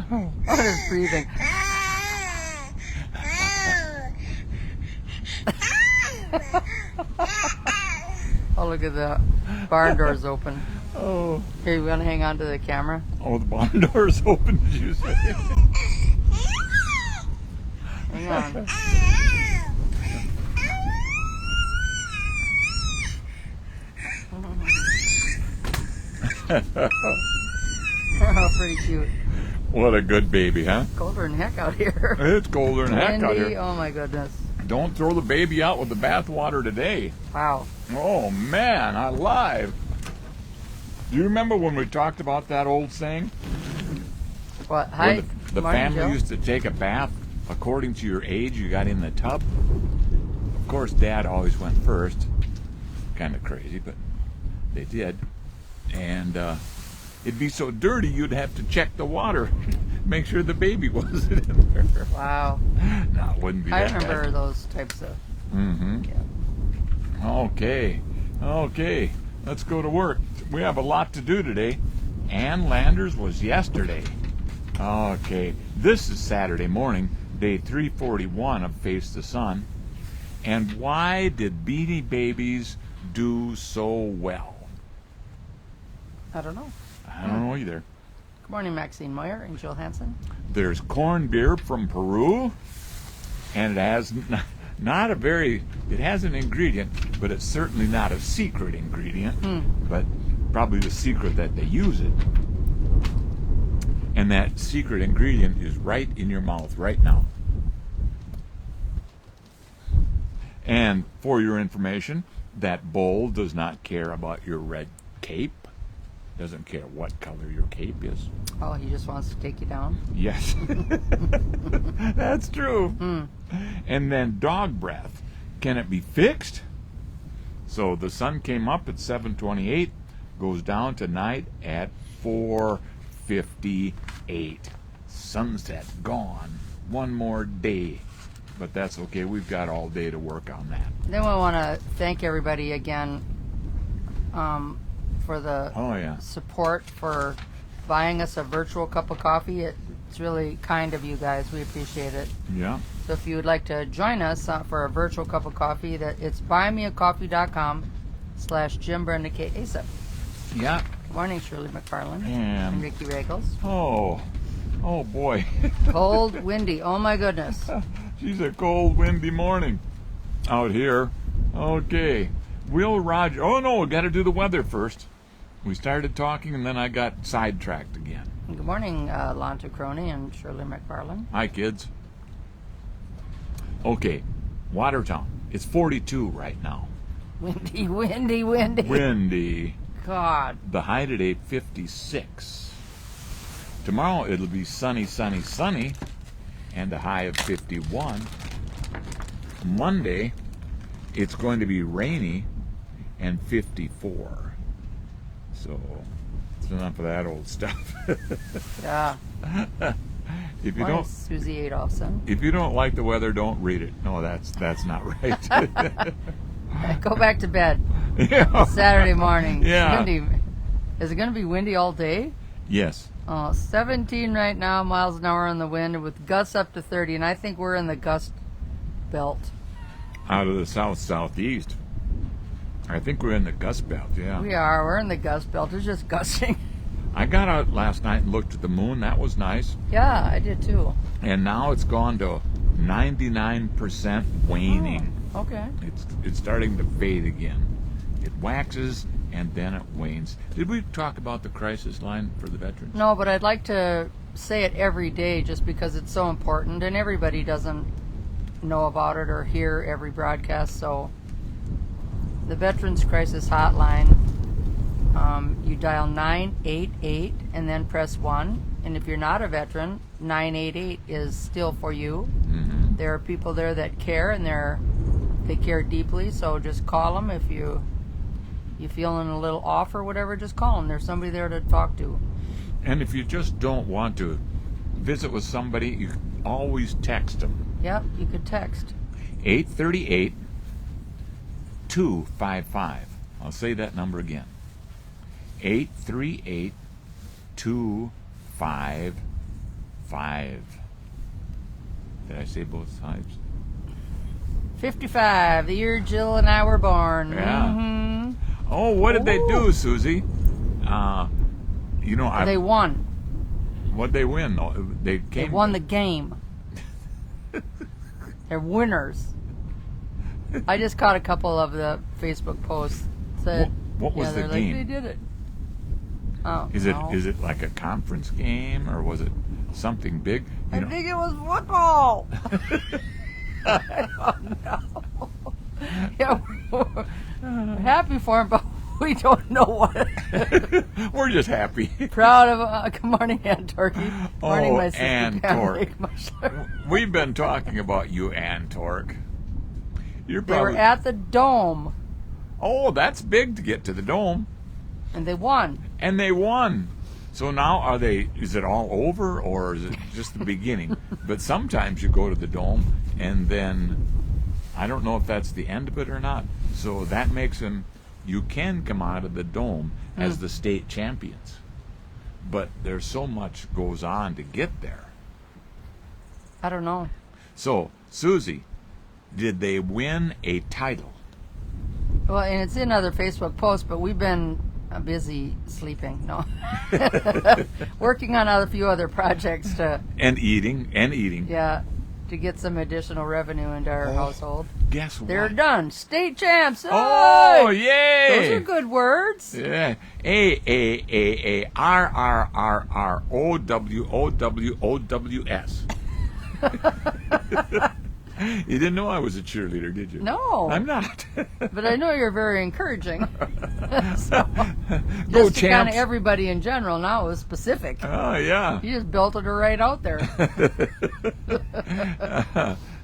What is breathing? Oh, look at the barn doors open. Oh. Here, you want to hang on to the camera? Oh, the barn door is open, did you say? Hang on. Oh, pretty cute. What a good baby, huh? Colder than heck out here. It's colder than heck out Windy, here. oh my goodness. Don't throw the baby out with the bathwater today. Wow. Oh, man, alive. Do you remember when we talked about that old saying? What? Hi. When the Morning, family Joe. used to take a bath according to your age you got in the tub? Of course, Dad always went first. Kind of crazy, but they did. And it'd be so dirty you'd have to check the water, make sure the baby wasn't in there. Wow. No, it wouldn't be I that remember bad. those types of. Mm-hmm. Yeah. Okay. Let's go to work. We have a lot to do today. Ann Landers was yesterday. Okay. This is Saturday morning, day 341 of Face the Sun. And why did Beanie Babies do so well? I don't know. I don't know either. Good morning, Maxine Moyer and Jill Hansen. There's corned beer from Peru, and it has not a very, it has an ingredient, but it's certainly not a secret ingredient, but probably the secret that they use it. And that secret ingredient is right in your mouth right now. And for your information, that bowl does not care about your red cape. Doesn't care what color your cape is. Oh, he just wants to take you down. Yes. That's true. And then dog breath. Can it be fixed? So the sun came up at 7:28, goes down tonight at 4:58. Sunset gone. One more day. But that's okay. We've got all day to work on that. Then we want to thank everybody again for the Oh, yeah. support for buying us a virtual cup of coffee. It's really kind of you guys. We appreciate it. Yeah. So if you would like to join us for a virtual cup of coffee, it's buymeacoffee.com/Jim Brenda K. Asa. Yeah. Good morning, Shirley McFarland And- and Ricky Regals. Oh boy. Cold, windy. Oh my goodness. She's a cold, windy morning out here. Okay. Will Roger... Oh, no, we got to do the weather first. We started talking, and then I got sidetracked again. Good morning, Lonta Crony and Shirley McFarland. Hi, kids. Okay. Watertown. It's 42 right now. Windy, windy, windy. Windy. God. The high today, 56. Tomorrow, it'll be sunny, sunny, sunny, and a high of 51. Monday, it's going to be rainy and 54. So, it's enough of that old stuff. Yeah. If you Morning, don't, Susie Adolphson. if you don't like the weather, don't read it. No, that's not right. Go back to bed. Yeah. Saturday morning. Yeah. Windy. Is it going to be windy all day? Yes. 17 right now, miles an hour on the wind, with gusts up to 30, and I think we're in the gust belt. Out of the south-southeast. I think we're in the gust belt, yeah. We are. We're in the gust belt. It's just gusting. I got out last night and looked at the moon. That was nice. Yeah, I did too. And now it's gone to 99% waning. Oh, okay. It's starting to fade again. It waxes and then it wanes. Did we talk about the crisis line for the veterans? No, but I'd like to say it every day just because it's so important, and everybody doesn't know about it or hear every broadcast. So the Veterans Crisis Hotline, you dial 988 and then press 1. And if you're not a veteran, 988 is still for you. Mm-hmm. There are people there that care, and they care deeply. So just call them if you feeling a little off or whatever. Just call them. There's somebody there to talk to. And if you just don't want to visit with somebody, you can always text them. Yep, you could text. 838-255. I'll say that number again. 838-255. 5. Did I say both sides? 55, the year Jill and I were born. Yeah. Mhm. Oh, what did they do, Ooh. Susie? You know, They won. what'd they win? Oh, they They came. won the game. They're winners. I just caught a couple of the Facebook posts. Said, What was the they're game? Like, they did it. Oh, Is no. it like a conference game, or was it something big? I think it was football. I don't know. Yeah, we're happy for him, but we don't know what. We're just happy. Proud of. Good morning, Aunt Torquay. Good morning, Oh, my sister. Ann Pam Torque. Lakemusher. We've been talking about you, Ann Torque. You're They probably. were at the Dome, Oh, that's big to get to the Dome, and they won. and they won. So now are they? Is it all over, or is it just the beginning? But sometimes you go to the Dome, and then I don't know if that's the end of it or not. So that makes them. You can come out of the Dome as the state champions, but there's so much goes on to get there. I don't know. So, Susie, did they win a title? Well, and it's in other Facebook posts, but we've been busy sleeping. No, working on a few other projects to And eating. to get some additional revenue into our household. Guess what? They're done. State champs. Oh, Hey! yay! Those are good words. Yeah. AAAARRRROWOWOWS. You didn't know I was a cheerleader, did you? No. I'm not. But I know you're very encouraging. So, Go just to kind champs. of everybody in general. Now it was specific. Oh, yeah. You just belted her right out there.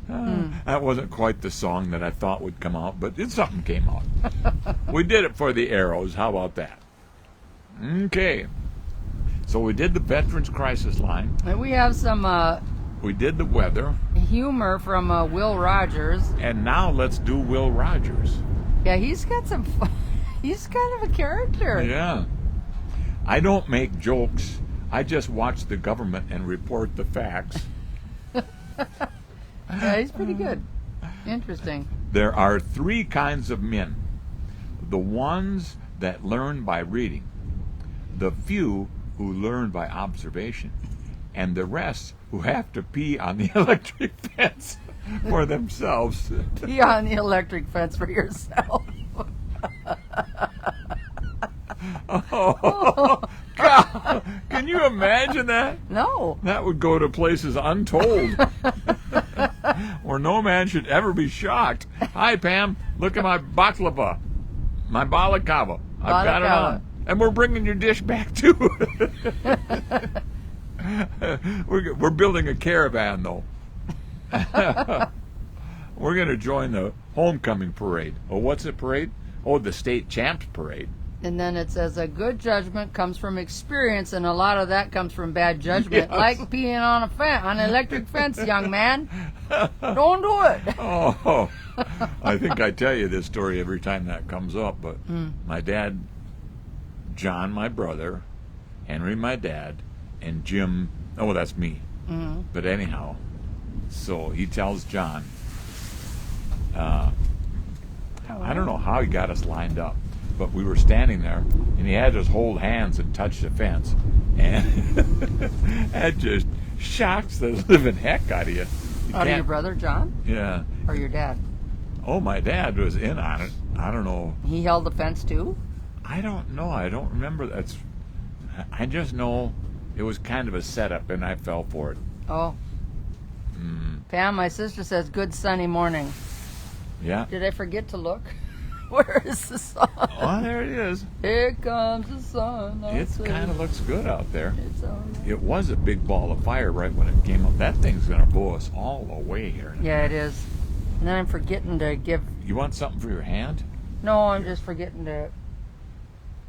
That wasn't quite the song that I thought would come out, but something came out. We did it for the arrows. How about that? Okay. So we did the Veterans Crisis Line. And we have some We did the weather. humor from Will Rogers. And now let's do Will Rogers. Yeah, he's got some. He's kind of a character. Yeah. I don't make jokes. I just watch the government and report the facts. Yeah, he's pretty good. Interesting. There are 3 kinds of men. The ones that learn by reading, the few who learn by observation, and the rest who have to pee on the electric fence for themselves. Pee on the electric fence for yourself. Oh, God. Can you imagine that? No. That would go to places untold, where no man should ever be shocked. Hi, Pam. Look at my baklava, my balaclava. I've got it Balaclava. on, and we're bringing your dish back too. We're building a caravan, though. We're going to join the homecoming parade. Oh, what's the parade? Oh, the state champs parade. And then it says a good judgment comes from experience, and a lot of that comes from bad judgment. Yes. Like peeing on on an electric fence, young man. Don't do it. Oh, I think I tell you this story every time that comes up, but my dad, John, my brother, Henry, my dad, and Jim, oh, that's me. But anyhow, so he tells John, I don't know how he got us lined up, but we were standing there, and he had us hold hands and touch the fence, and that just shocks the living heck out of you. Out of your brother, John? Yeah. Or your dad? Oh, my dad was in on it. I don't know. He held the fence too? I don't know. I don't remember. I just know it was kind of a setup, and I fell for it. Oh. Pam, my sister says, good sunny morning. Yeah. Did I forget to look? Where is the sun? Oh, there it is. Here comes the sun. It kind of looks good out there. It's all right. It was a big ball of fire right when it came up. That thing's going to blow us all away here. Yeah, it is. And then I'm forgetting to give. You want something for your hand? No, I'm just forgetting to.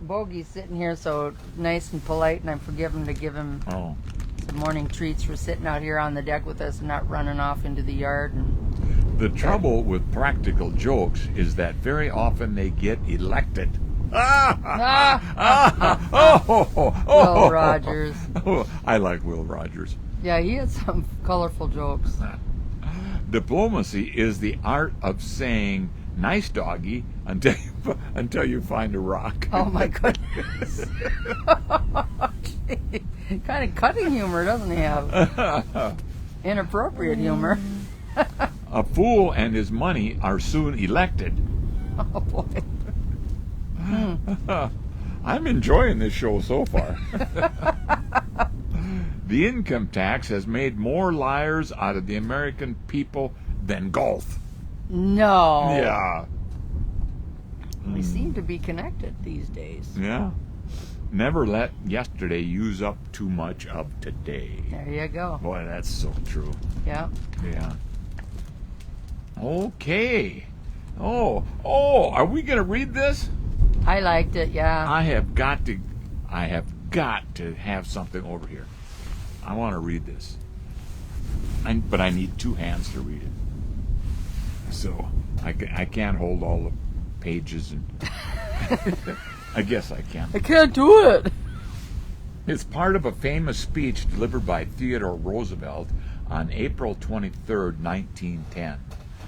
Bogey's sitting here so nice and polite, and I'm forgetting to give him Oh. some morning treats for sitting out here on the deck with us and not running off into the yard. And The trouble with practical jokes is that very often they get elected. Will Rogers. Oh, I like Will Rogers. Yeah, he had some colorful jokes. Diplomacy is the art of saying "nice doggy" until you find a rock. Oh my goodness. Kind of cutting humor, doesn't he have? Inappropriate humor. A fool and his money are soon elected. Oh boy. I'm enjoying this show so far. The income tax has made more liars out of the American people than golf. No. Yeah. We seem to be connected these days. Yeah. Never let yesterday use up too much of today. There you go. Boy, that's so true. Yeah. Yeah. Okay. Oh, are we going to read this? I liked it, yeah. I have got to have something over here. I want to read this. But I need two hands to read it. So I can't hold all the pages and I guess I can. I can't do it. It's part of a famous speech delivered by Theodore Roosevelt on April 23rd, 1910.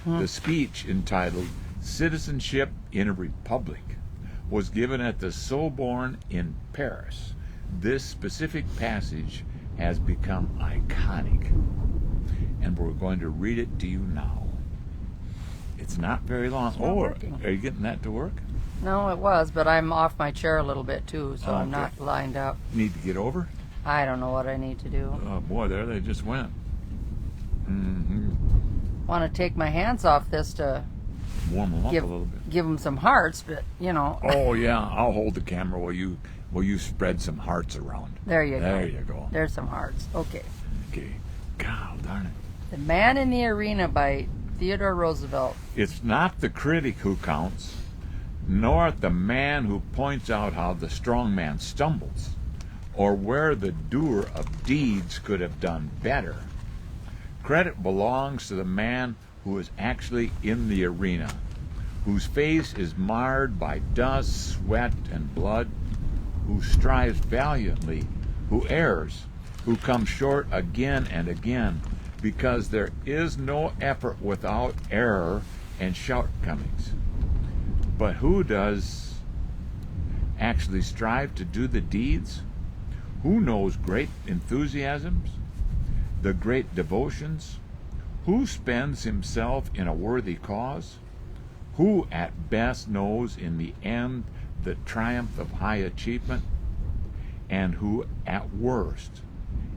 The speech, entitled Citizenship in a Republic, was given at the Sorbonne in Paris. This specific passage has become iconic, and we're going to read it to you now. It's not very long. It's not working. Are you getting that to work? No, it was, but I'm off my chair a little bit too, so I'm Okay. not lined up. Need to get over? I don't know what I need to do. Oh boy, there they just went. Want to take my hands off this to Warm them up give a little bit. them some hearts, but you know. Oh yeah, I'll hold the camera while you spread some hearts around. There you go. There you go. There's some hearts. Okay. Okay. God darn it. The Man in the Arena by Theodore Roosevelt. It's not the critic who counts, nor the man who points out how the strong man stumbles, or where the doer of deeds could have done better. Credit belongs to the man who is actually in the arena, whose face is marred by dust, sweat, and blood, who strives valiantly, who errs, who comes short again and again, because there is no effort without error and shortcomings. But who does actually strive to do the deeds? Who knows great enthusiasms, the great devotions? Who spends himself in a worthy cause? Who at best knows in the end the triumph of high achievement? And who at worst,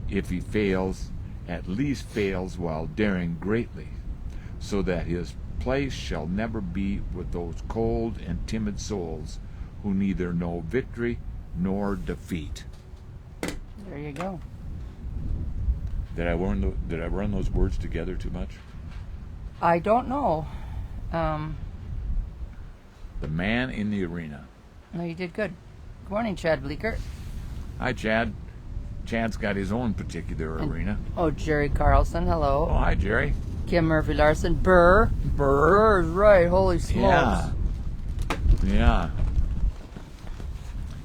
if he fails, at least fails while daring greatly, so that his place shall never be with those cold and timid souls who neither know victory nor defeat. There you go. Did I run those words together too much? I don't know. The Man in the Arena. No, you did good. Good morning, Chad Bleeker. Hi, Chad. Chad's got his own particular arena. Oh, Jerry Carlson, hello. Oh, hi, Jerry. Kim Murphy Larson. Burr. Burr's right. Holy smokes. Yeah.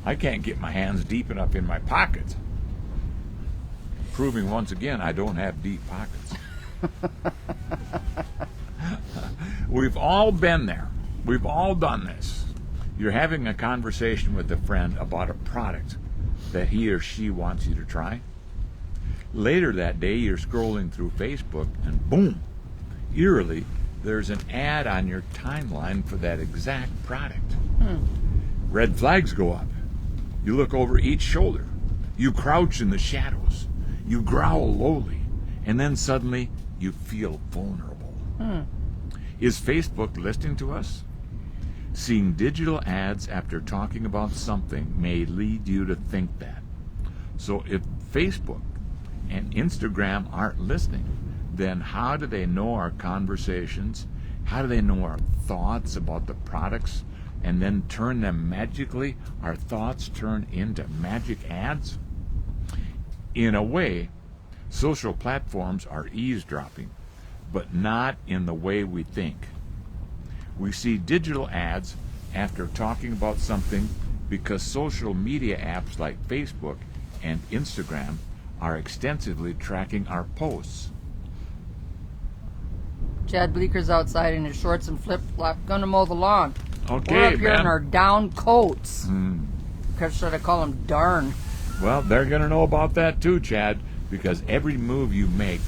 I can't get my hands deep enough in my pockets. Proving once again I don't have deep pockets. We've all been there. We've all done this. You're having a conversation with a friend about a product that he or she wants you to try. Later that day, you're scrolling through Facebook, and boom, eerily, there's an ad on your timeline for that exact product. Red flags go up. You look over each shoulder. You crouch in the shadows. You growl lowly. And then suddenly, you feel vulnerable. Is Facebook listening to us? Seeing digital ads after talking about something may lead you to think that. So if Facebook and Instagram aren't listening, then how do they know our conversations? How do they know our thoughts about the products and then turn them magically? Our thoughts turn into magic ads? In a way, social platforms are eavesdropping, but not in the way we think. We see digital ads after talking about something because social media apps like Facebook and Instagram are extensively tracking our posts. Chad Bleeker's outside in his shorts and flip-flop, gonna mow the lawn. Okay, We're up here man. in our down coats. Should I call them darn? Well, they're going to know about that too, Chad, because every move you make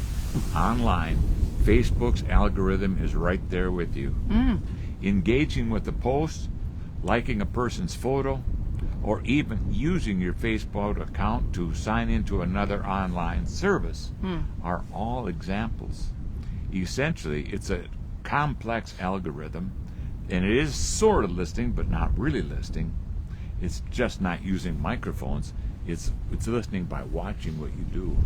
online, Facebook's algorithm is right there with you. Engaging with a post, liking a person's photo, or even using your Facebook account to sign into another online service are all examples. Essentially, it's a complex algorithm, and it is sort of listening, but not really listening. It's just not using microphones. It's listening by watching what you do.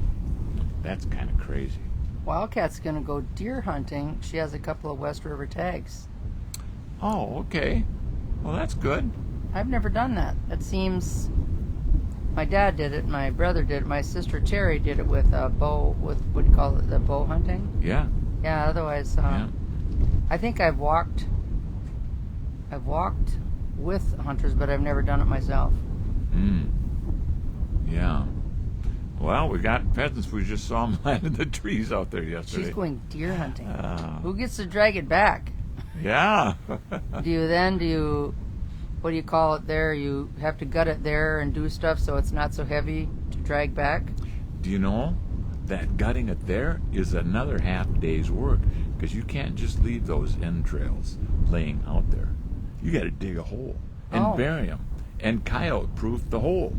That's kind of crazy. Wildcat's gonna go deer hunting. She has a couple of West River tags. Oh, okay. Well, that's good. I've never done that. It seems my dad did it, my brother did it, my sister Terry did it with a bow, with what do you call it, the bow hunting? Yeah. Yeah, otherwise, Yeah. I think I've walked with hunters, but I've never done it myself. Yeah. Well, we got pheasants. We just saw them land in the trees out there yesterday. She's going deer hunting. Ah. Who gets to drag it back? Yeah. What do you call it there? You have to gut it there and do stuff so it's not so heavy to drag back? Do you know that gutting it there is another half day's work, because you can't just leave those entrails laying out there. You got to dig a hole and Oh. bury them and coyote-proof the hole.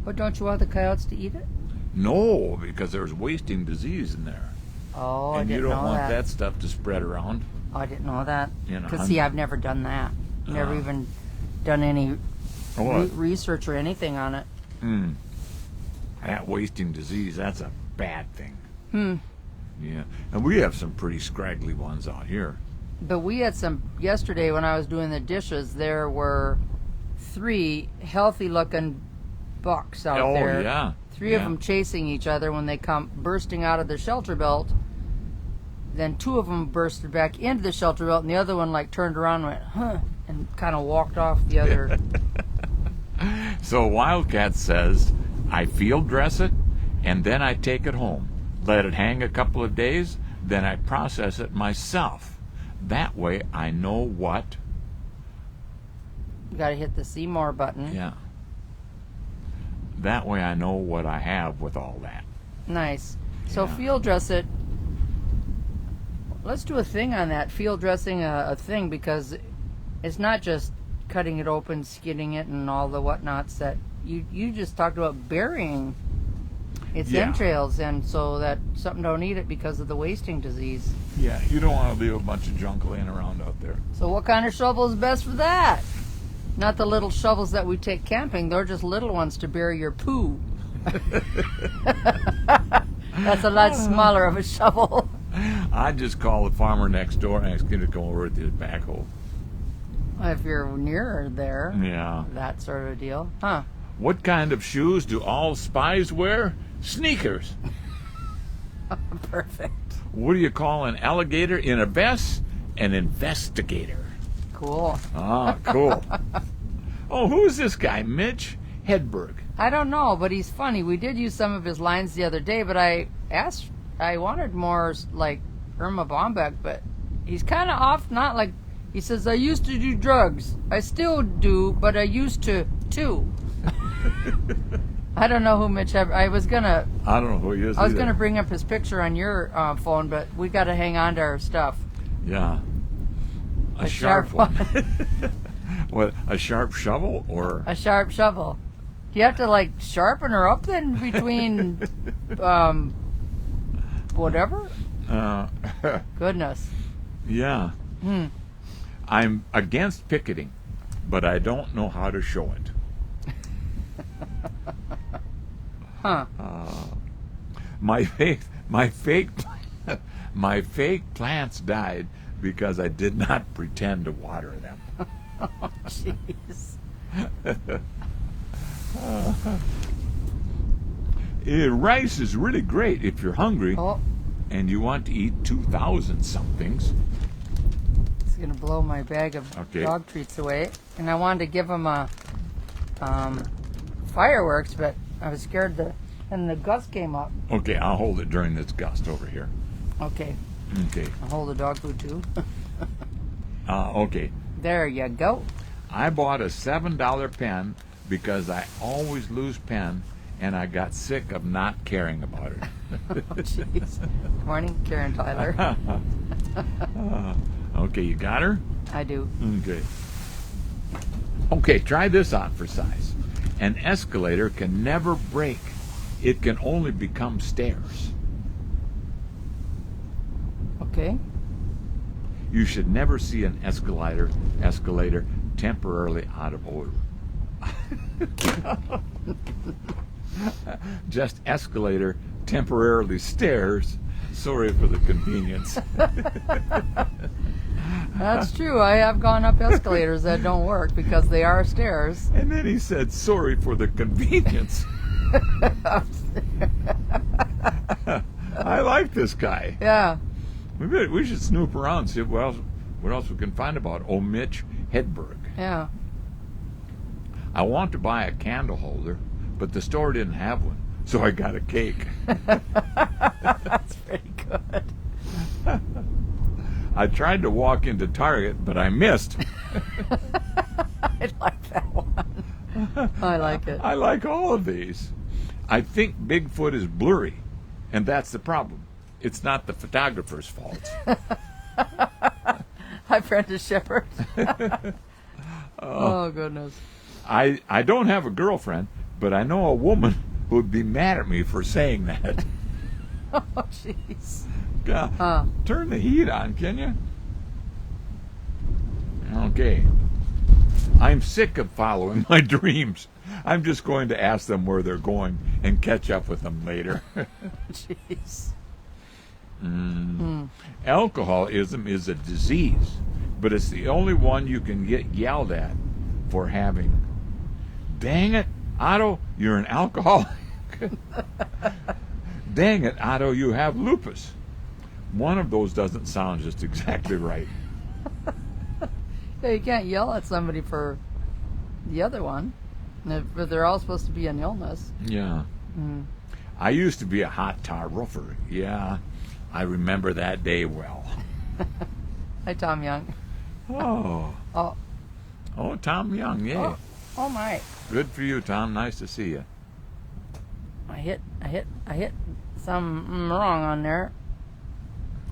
But don't you want the coyotes to eat it? No, because there's wasting disease in there, Oh, I and you didn't don't know want that. that stuff to spread around. Oh, I didn't know that. You know, Because, see, I've never done that. Never Ah. even done any What? research or anything on it. That wasting disease, that's a bad thing. Yeah, and we have some pretty scraggly ones out here. But we had some yesterday when I was doing the dishes. There were 3 healthy-looking bucks out there. Oh, yeah. Three of them chasing each other when they come bursting out of the shelter belt. Then 2 of them bursted back into the shelter belt, and the other one like turned around and went, huh, and kind of walked off the other. So Wildcat says, I field dress it, and then I take it home. Let it hang a couple of days, then I process it myself. That way I know what. You got to hit the see more button. Yeah. That way I know what I have with all that. Nice. So Yeah. field dress it. Let's do a thing on that, field dressing a thing, because it's not just cutting it open, skinning it, and all the whatnots that you just talked about burying its Yeah. entrails, and so that something don't eat it because of the wasting disease. Yeah, you don't want to leave a bunch of junk laying around out there. So what kind of shovel is best for that? Not the little shovels that we take camping. They're just little ones to bury your poo. That's a lot smaller of a shovel. I just call the farmer next door and ask him to come over with his backhoe. If you're nearer there, Yeah. that sort of deal. Huh. What kind of shoes do all spies wear? Sneakers. Perfect. What do you call an alligator in a vest? An investigator. Cool. Ah, cool. Oh, who is this guy? Mitch Hedberg. I don't know, but he's funny. We did use some of his lines the other day, but I wanted more like Irma Bombeck, but he's kind of off, not like, he says, I used to do drugs. I still do, but I used to, too. I don't know who Mitch Hedberg, I don't know who he is I was either. going to bring up his picture on your phone, but we got to hang on to our stuff. Yeah. A sharp one. What, a sharp shovel or? A sharp shovel. Do you have to like sharpen her up then between whatever? Goodness. Yeah. I'm against picketing, but I don't know how to show it. Huh. My fake plants died because I did not pretend to water them. Oh, jeez. Rice is really great if you're hungry Oh, and you want to eat 2,000 somethings. He's gonna blow my bag of Okay. dog treats away, and I wanted to give him a fireworks, but I was scared and the gust came up. Okay, I'll hold it during this gust over here. Okay, Okay. I'll hold the dog food too. Okay. There you go. I bought a $7 pen because I always lose pen, and I got sick of not caring about it. Oh, jeez. Good morning, Karen Tyler. Okay, you got her? I do. Okay. Okay, try this on for size. An escalator can never break. It can only become stairs. Okay. You should never see an escalator temporarily out of order. Just escalator, temporarily stairs. Sorry for the convenience. That's true. I have gone up escalators that don't work because they are stairs. And then he said, sorry for the convenience. I like this guy. Yeah. We should snoop around and see what else we can find about old Mitch Hedberg. Yeah. I want to buy a candle holder, but the store didn't have one, so I got a cake. That's pretty good. I tried to walk into Target, but I missed. I like that one. I like it. I like all of these. I think Bigfoot is blurry, and that's the problem. It's not the photographer's fault. Hi, Prentice Shepherd. Oh, goodness. I don't have a girlfriend, but I know a woman who would be mad at me for saying that. Oh, jeez. Turn the heat on, can you? Okay. I'm sick of following my dreams. I'm just going to ask them where they're going and catch up with them later. Jeez. Alcoholism is a disease, but it's the only one you can get yelled at for having. Dang it, Otto, you're an alcoholic. Dang it, Otto, you have lupus. One of those doesn't sound just exactly right. Yeah, you can't yell at somebody for the other one. But they're all supposed to be an illness. Yeah. I used to be a hot tar roofer. Yeah, I remember that day well. Hi, Tom Young. Oh, Tom Young, yeah. Oh my. Good for you, Tom. Nice to see you. I hit something wrong on there.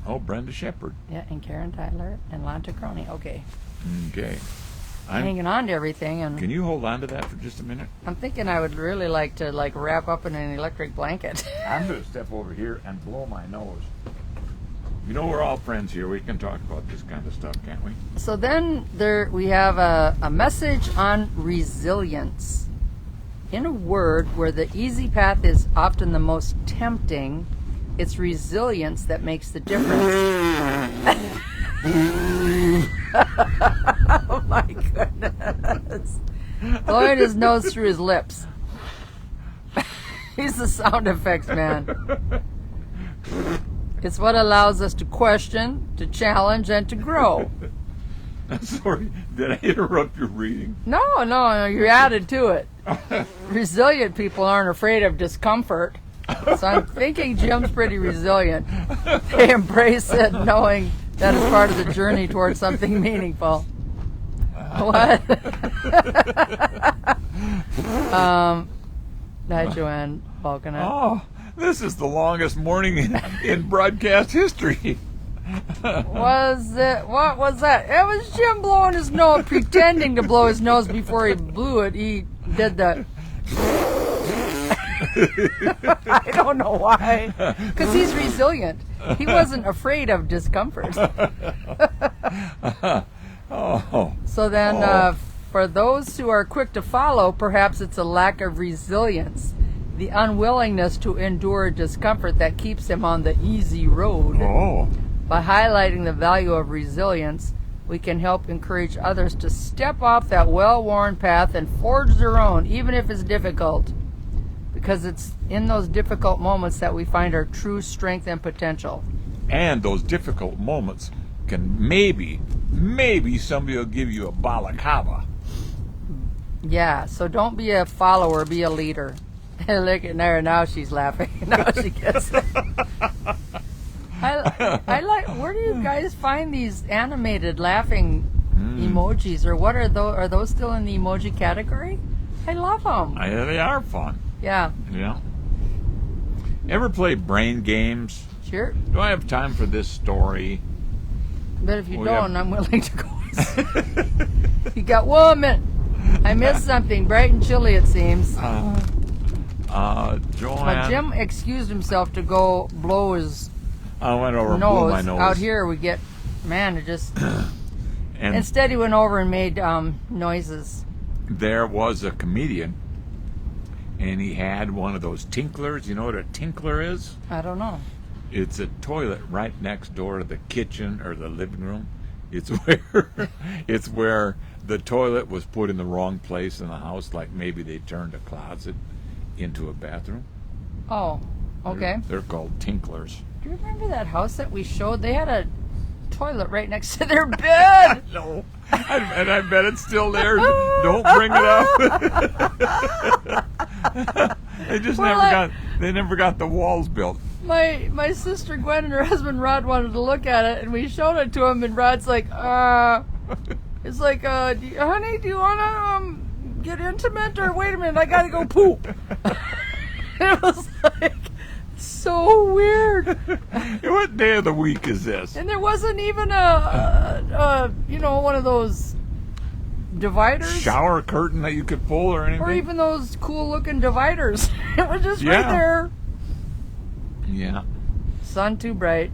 Oh, Brenda Shepherd. Yeah, and Karen Tyler and Lanta Crony. Okay. Okay. Hanging on to everything, and Can you hold on to that for just a minute? I'm thinking I would really like to wrap up in an electric blanket. I'm going to step over here and blow my nose. You know, we're all friends here. We can talk about this kind of stuff, can't we? So then we have a message on resilience. In a word where the easy path is often the most tempting, it's resilience that makes the difference. Oh my goodness. Blowing his nose through his lips. He's the sound effects man. It's what allows us to question, to challenge, and to grow. Sorry, did I interrupt your reading? No, you added to it. Resilient people aren't afraid of discomfort. So I'm thinking Jim's pretty resilient. They embrace it knowing that is part of the journey towards something meaningful. What? Hi, Joanne Falconer. Oh, this is the longest morning in broadcast history. What was that? It was Jim blowing his nose, pretending to blow his nose before he blew it. He did the... I don't know why. Because he's resilient. He wasn't afraid of discomfort. So then, for those who are quick to follow, perhaps it's a lack of resilience, the unwillingness to endure discomfort that keeps them on the easy road. Oh. By highlighting the value of resilience, we can help encourage others to step off that well-worn path and forge their own, even if it's difficult. Because it's in those difficult moments that we find our true strength and potential. And those difficult moments can maybe maybe somebody will give you a balaclava. Yeah, so don't be a follower, be a leader. Look at her, now she's laughing. Now she gets it. I like, where do you guys find these animated laughing emojis, or what are those? Are those still in the emoji category? I love them. They are fun. Yeah, Yeah. Ever play brain games? sure. Do I have time for this story? But if you We don't, have- I'm willing to go. You got 1 minute. I missed something bright and chilly, it seems. Joanne. But Jim excused himself to go blow his I went over and blew my nose. Out here we get, man, it just. And Instead, he went over and made noises. there was a comedian, and he had one of those tinklers. You know what a tinkler is? I don't know. It's a toilet right next door to the kitchen or the living room. It's where the toilet was put in the wrong place in the house, like maybe they turned a closet into a bathroom. Oh, okay. They're called tinklers. Do you remember that house that we showed? They had a toilet right next to their bed. No, and I bet it's still there. Don't bring it up. They just They never got the walls built. My sister Gwen and her husband Rod wanted to look at it, and we showed it to him, and Rod's like, it's like, honey, do you want to get intimate, or wait a minute, I gotta go poop. It was like so weird. What day of the week is this? And there wasn't even a one of those dividers. Shower curtain that you could pull or anything? Or even those cool looking dividers. It was just right Yeah. there. Yeah. Sun too bright.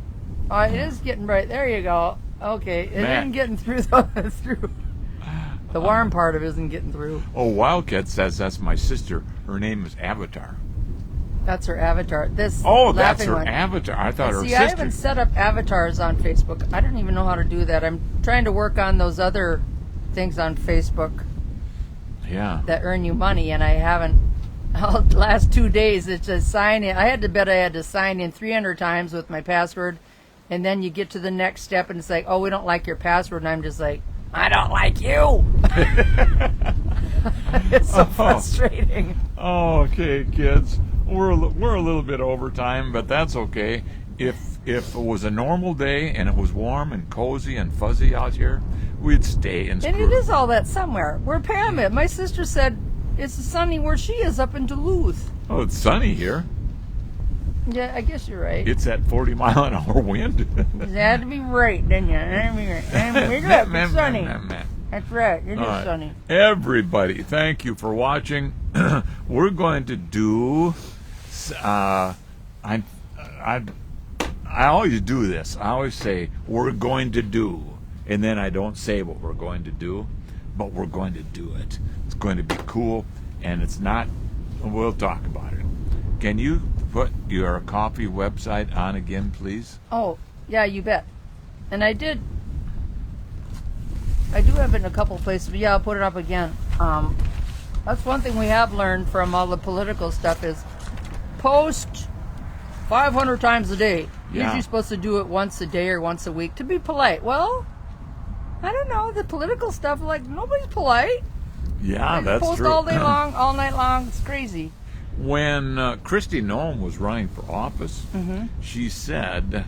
Oh, it is getting bright. There you go. Okay. It Man. isn't getting through through. The warm part of it isn't getting through. Oh, Wildcat says that's my sister. Her name is Avatar. That's her avatar. This Oh, that's laughing her one. avatar. I thought her See, sister. I haven't set up avatars on Facebook. I don't even know how to do that. I'm trying to work on those other things on Facebook Yeah. that earn you money, and I haven't. The last 2 days, it's just sign in. I had to sign in 300 times with my password, and then you get to the next step, and it's like, oh, we don't like your password, and I'm just like, I don't like you. It's so frustrating. Oh, okay, kids. We're a little bit over time, but that's okay. If it was a normal day and it was warm and cozy and fuzzy out here, we'd stay and And screw. it is all that somewhere. Where Pam is. My sister said it's sunny where she is, up in Duluth. Oh, it's sunny here. Yeah, I guess you're right. It's at 40-mile-an-hour wind. You had to be right, didn't you? It's sunny. That's right. It is All right. sunny. Everybody, thank you for watching. We're going to do. I always do this. I always say we're going to do, and then I don't say what we're going to do, but we're going to do it. It's going to be cool, and it's not. We'll talk about it. Can you put your coffee website on again, please? Oh, yeah, you bet. And I do have it in a couple places, but yeah, I'll put it up again. That's one thing we have learned from all the political stuff is post 500 times a day. Yeah. Usually supposed to do it once a day or once a week to be polite. Well, I don't know. The political stuff, like, nobody's polite. Yeah, They that's post true. all day long, all night long. It's crazy. When Kristi Noem was running for office, she said,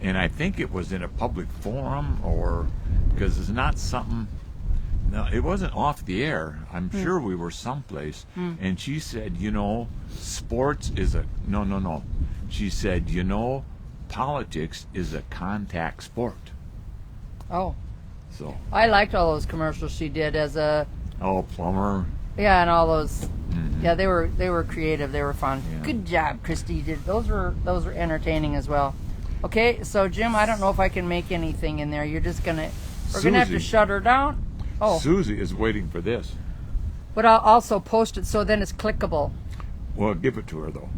and I think it was in a public forum, or because it's not something. No, it wasn't off the air. I'm sure we were someplace, and she said, sports is a no. She said, politics is a contact sport. Oh, So, I liked all those commercials she did as a plumber. yeah, and all those. Yeah, they were creative. They were fun. Yeah. Good job, Christy. Those were entertaining as well. Okay, so Jim, I don't know if I can make anything in there. We're gonna have to Susie. shut her down. Oh, Susie is waiting for this. but I'll also post it so then it's clickable. Well, give it to her though.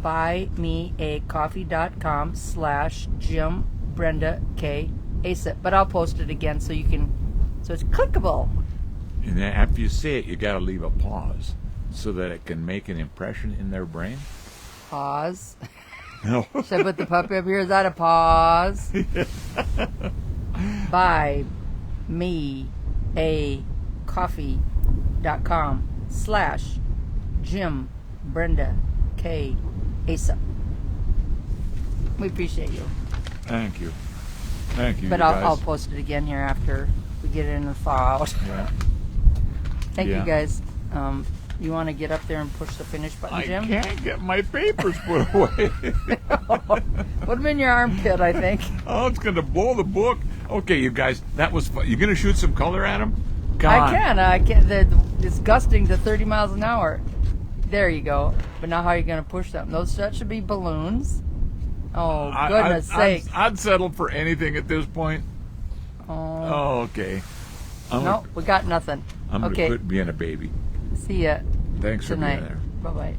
buymeacoffee.com/Jim Brenda K ASIP. But I'll post it again so you can. So it's clickable. And then after you say it, you got to leave a pause so that it can make an impression in their brain. Pause. No. Should I put the puppy up here? Is that a pause? Buy me a coffee.com/Jim Brenda K Asa. We appreciate you. Thank you. Thank you. But you I'll guys. post it again here after we get it in the thaw out. Yeah. Thank Yeah. you guys. You want to get up there and push the finish button, I Jim? can't get my papers put away. Put them in your armpit, I think. Oh, it's going to blow the book. Okay, you guys, that was fun. You going to shoot some color at him? Come I on. can. It's gusting to 30 miles an hour. There you go. But now how are you going to push them? That should be balloons. Oh, goodness sake. I'd settle for anything at this point. Oh, Oh, okay. no, we got nothing. I'm going to Okay, quit being a baby. see ya Thanks for tonight. being there. Bye-bye.